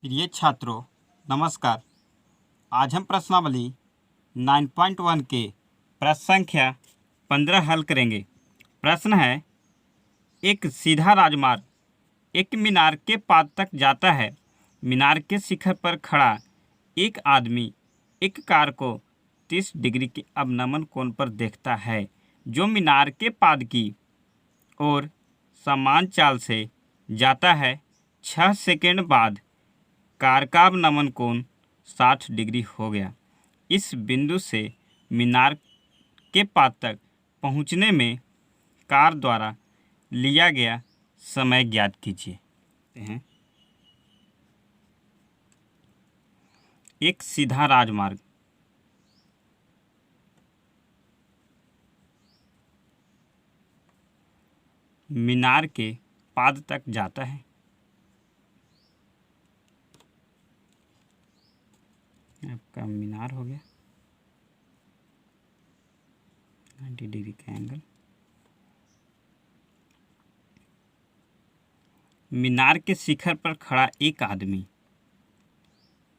प्रिय छात्रों, नमस्कार। आज हम प्रश्नावली 9.1 के प्रश्न संख्या 15 हल करेंगे। प्रश्न है, एक सीधा राजमार्ग एक मीनार के पाद तक जाता है। मीनार के शिखर पर खड़ा एक आदमी एक कार को 30 डिग्री के अवनमन कोण पर देखता है, जो मीनार के पाद की ओर समान चाल से जाता है। 6 सेकंड बाद कार का अवनमन कोण 60 डिग्री हो गया। इस बिंदु से मीनार के पाद तक पहुंचने में कार द्वारा लिया गया समय ज्ञात कीजिए। एक सीधा राजमार्ग मीनार के पाद तक जाता है। आपका मीनार हो गया 90 डिग्री का एंगल। मीनार के शिखर पर खड़ा एक आदमी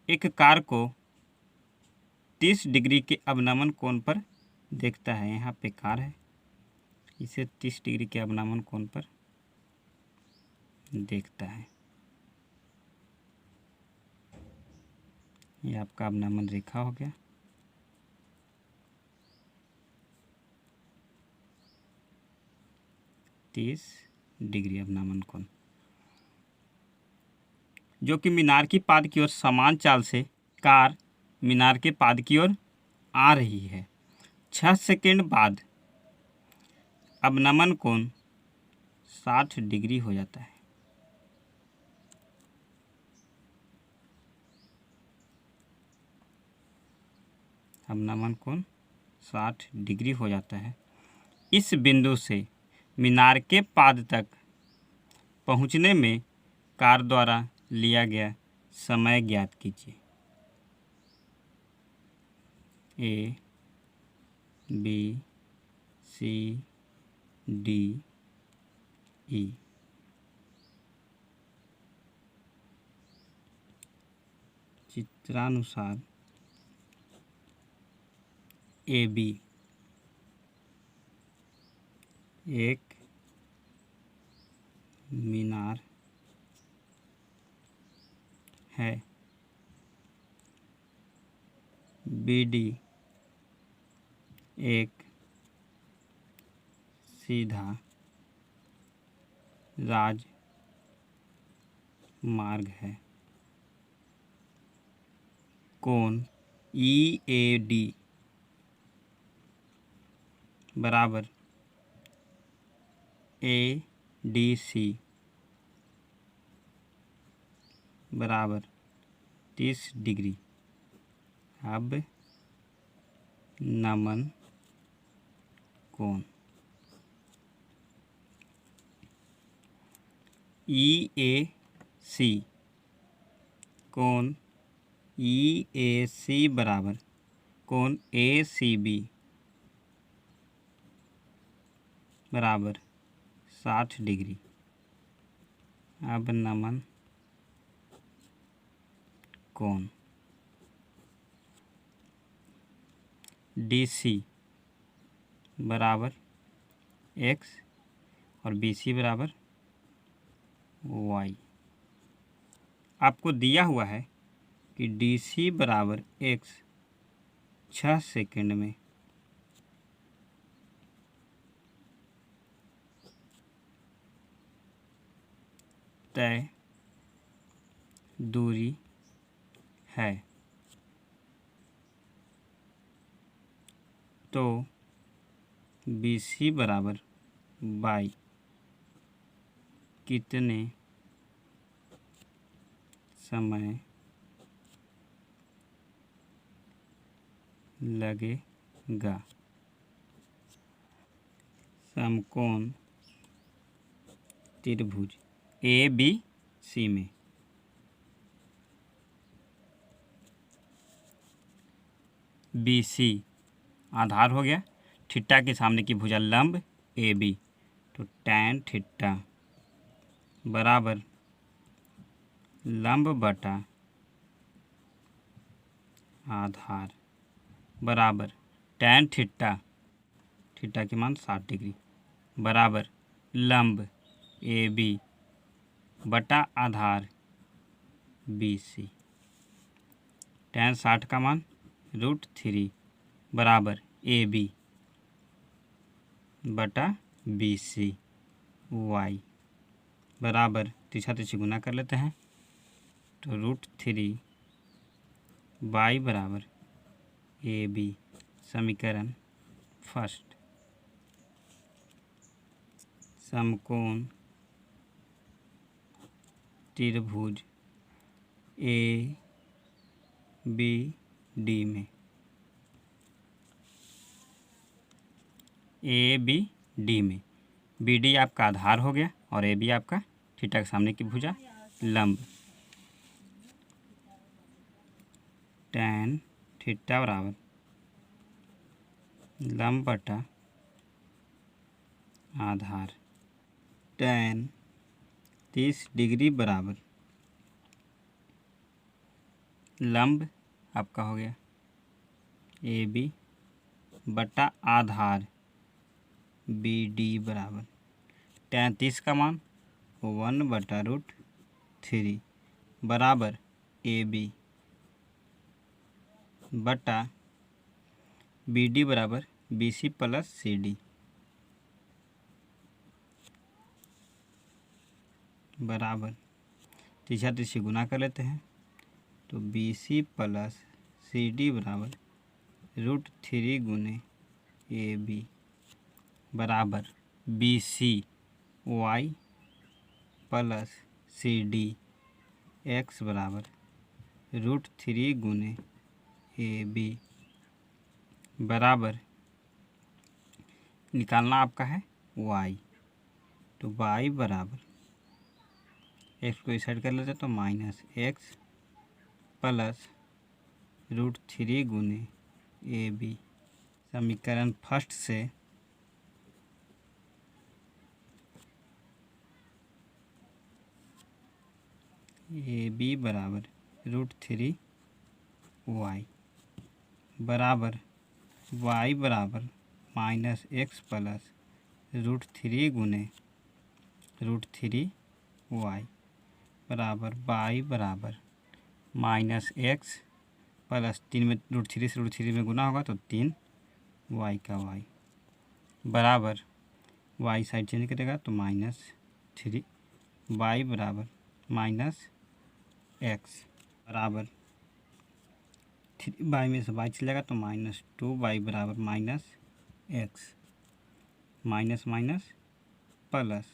एक कार को 30 डिग्री के अवनमन कोण पर देखता है। यहाँ पे कार है, इसे 30 डिग्री के अवनमन कोण पर देखता है। ये आपका अवनमन रेखा हो गया। तीस डिग्री अवनमन कोण, जो कि मीनार की पाद की ओर समान चाल से कार मीनार के पाद की ओर आ रही है। 6 सेकंड बाद अवनमन कोण 60 डिग्री हो जाता है। अवनमन कोण 60 डिग्री हो जाता है। इस बिंदु से मीनार के पाद तक पहुंचने में कार द्वारा लिया गया समय ज्ञात कीजिए। A, B, C, D, E. चित्रानुसार ए बी एक मीनार है। बी डी एक सीधा राजमार्ग है। कोण ई ए डी बराबर ए डी सी बराबर 30 डिग्री। अब नमन कोण ई ए सी, कोण ई ए सी बराबर कोण ए सी बी बराबर 60 डिग्री। अब नमन कोण डी सी बराबर एक्स और बी सी बराबर वाई। आपको दिया हुआ है कि डी सी बराबर एक्स 6 सेकंड में तय दूरी है, तो बी सी बराबर बाई कितने समय लगेगा। समकोण त्रिभुज ए बी सी में बी सी आधार हो गया, थीटा के सामने की भुजा लंब ए बी, तो टैन थीटा बराबर लंब बटा आधार बराबर tan थीटा, थीटा की मान 60 डिग्री बराबर लंब AB बटा आधार BC। tan 60 का मान √3 बराबर AB बटा BC Y बराबर तिरछा तिरछी गुना कर लेते हैं तो √3 Y बराबर AB। समीकरण फर्स्ट, समकोण त्रिभुज ABD में BD आपका आधार हो गया और AB आपका थीटा के सामने की भुजा लंब। tan थीटा बराबर लंब बटा आधार tan 30 डिग्री बराबर लंब आपका हो गया AB बटा आधार BD बराबर tan 30 का मान 1 बटा √3 बराबर AB बटा BD बराबर BC प्लस CD बराबर तिरछा तिरछी गुना कर लेते हैं तो BC प्लस CD बराबर √3 गुने AB बराबर BC Y plus CD X बराबर √3 गुने AB बराबर निकालना आपका है Y, तो Y बराबर x को इस साइड कर लेते तो -x प्लस √3 गुने AB। समीकरण फर्स्ट से AB बराबर √3 Y बराबर Y बराबर -x प्लस √3 गुने √3 Y बराबर Y बराबर -x प्लस 3 में √3 से √3 में गुना होगा तो 3 Y का Y बराबर Y साइड चेंज करेगा तो -3 Y बराबर -x बराबर 3y में से y चलेगा तो -2y बराबर -x माइनस माइनस प्लस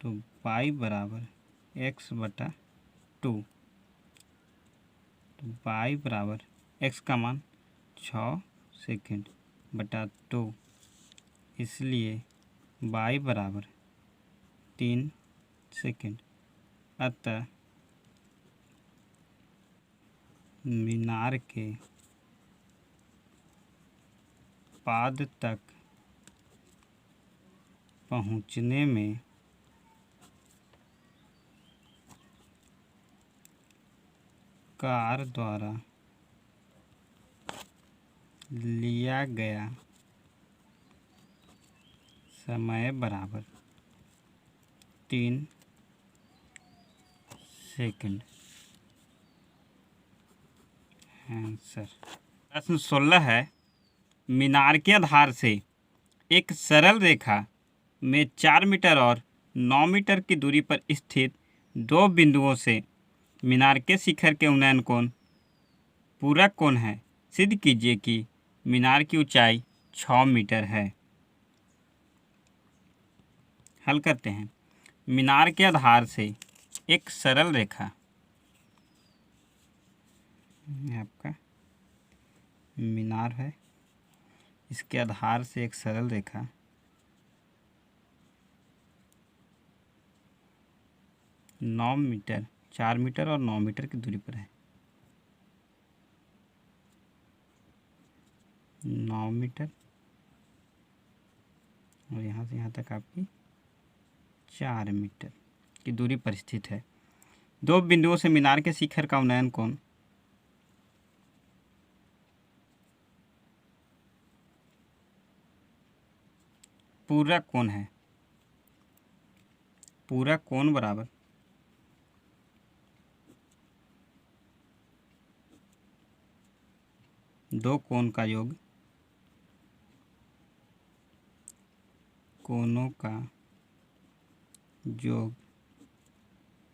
तो y बराबर x बटा 2, तो y बराबर x का मान 6 सेकंड बटा 2, इसलिए y बराबर 3 सेकंड। अतः मीनार के पाद तक पहुँचने में कार द्वारा लिया गया समय बराबर 3 सेकंड। आंसर प्रश्न 16 है, मीनार के आधार से एक सरल रेखा में 4 मीटर और 9 मीटर की दूरी पर स्थित दो बिंदुओं से मीनार के शिखर के उन्नयन कोण पूरक कोण है। सिद्ध कीजिए कि मीनार की ऊंचाई 6 मीटर है। हल करते हैं। मीनार के आधार से एक सरल रेखा, आपका मीनार है, इसके आधार से एक सरल रेखा 9 मीटर, 4 मीटर और 9 मीटर की दूरी पर है। 9 मीटर और यहाँ से यहाँ तक आपकी 4 मीटर की दूरी पर स्थित है। दो बिंदुओं से मीनार के शिखर का उन्नयन कोण पूरा कोण है, पूरा कोण बराबर दो कोण का योग, कोणों का योग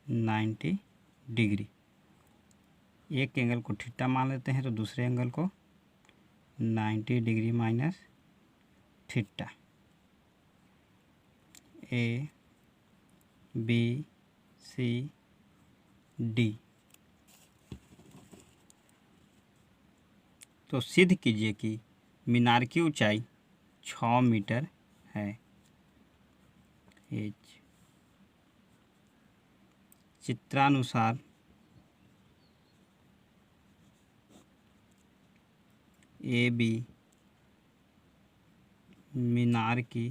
90 डिग्री। एक एंगल को थीटा मान लेते हैं तो दूसरे एंगल को 90 degree minus theta. A B C D. तो सिद्ध कीजिए कि मीनार की ऊंचाई 6 मीटर है। एच चित्रानुसार ए बी मीनार की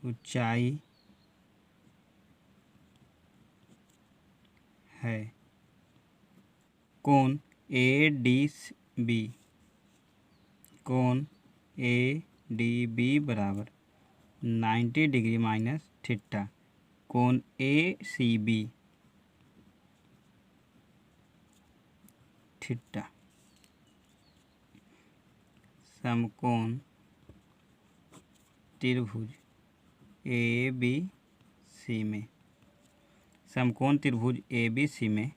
ऊंचाई है। कोण ए डी बी, कोण ए डी बी बराबर 90 डिग्री माइनस थीटा। कोण ए सी बी थीटा। समकोण त्रिभुज ए बी सी में, समकोण त्रिभुज ए बी सी में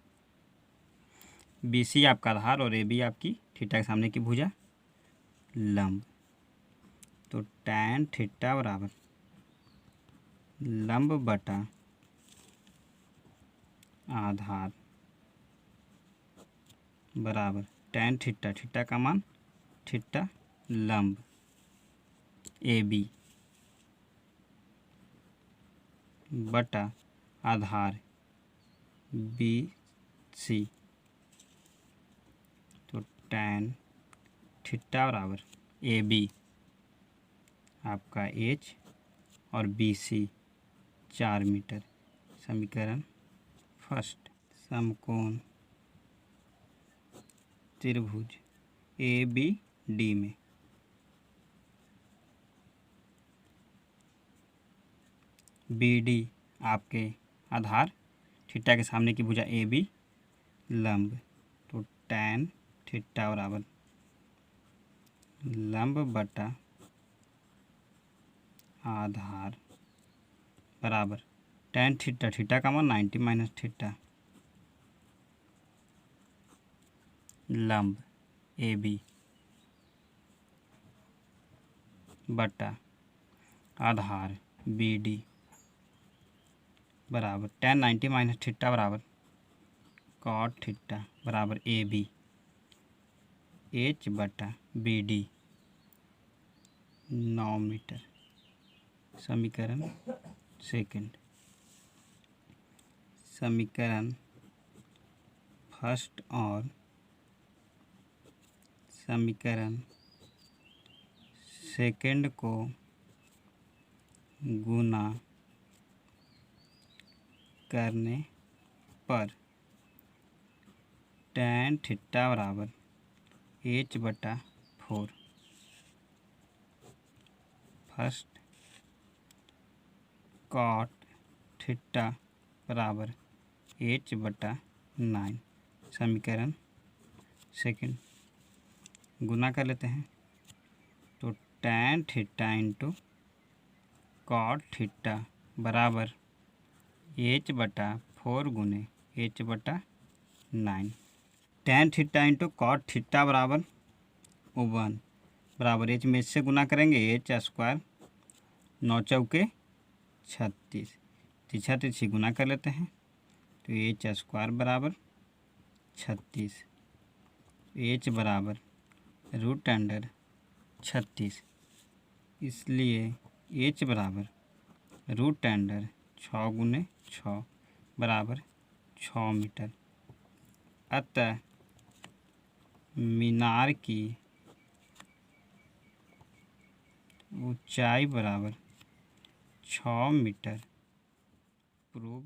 बी सी आपका आधार और ए बी आपकी थीटा के सामने की भुजा लंब। तो tan थीटा बराबर लंब बटा आधार बराबर tan थीटा, थीटा का मान थीटा लंब ए बी बटा आधार बी सी। तो tan थीटा बराबर ए बी आपका एच और बी सी 4 मीटर। समीकरण फर्स्ट। समकोण त्रिभुज ए बी डी में बी डी आपके आधार, थीटा के सामने की भुजा ए बी लंब। तो tan थीटा बराबर लंब बटा आधार बराबर tan थीटा, थीटा का मान 90 माइनस थीटा लंब ए बी बटा आधार बी डी बराबर tan 90 माइनस थीटा बराबर cot थीटा बराबर ए बी एच बटा बी डी 9 मीटर। समीकरण सेकंड। समीकरण फर्स्ट और समीकरण सेकंड को गुना करने पर tan थीटा बराबर एच बटा 4 फर्स्ट कॉट थीटा बराबर एच बटा 9। समीकरण सेकंड गुना कर लेते हैं तो tan theta into cot theta बराबर एच बटा 4 गुने एच बटा 9। tan theta into cot theta बराबर 1 बराबर एच में इससे गुना करेंगे एच स्क्वायर 9 चौके 36, तिरछा तिरछी गुना कर लेते हैं तो एच स्क्वायर बराबर 36, एच बराबर रूट अंडर 36, इसलिए एच बराबर रूट अंडर 6 गुने 6 बराबर 6 मीटर। अतः मीनार की ऊंचाई बराबर 6 मीटर प्रूव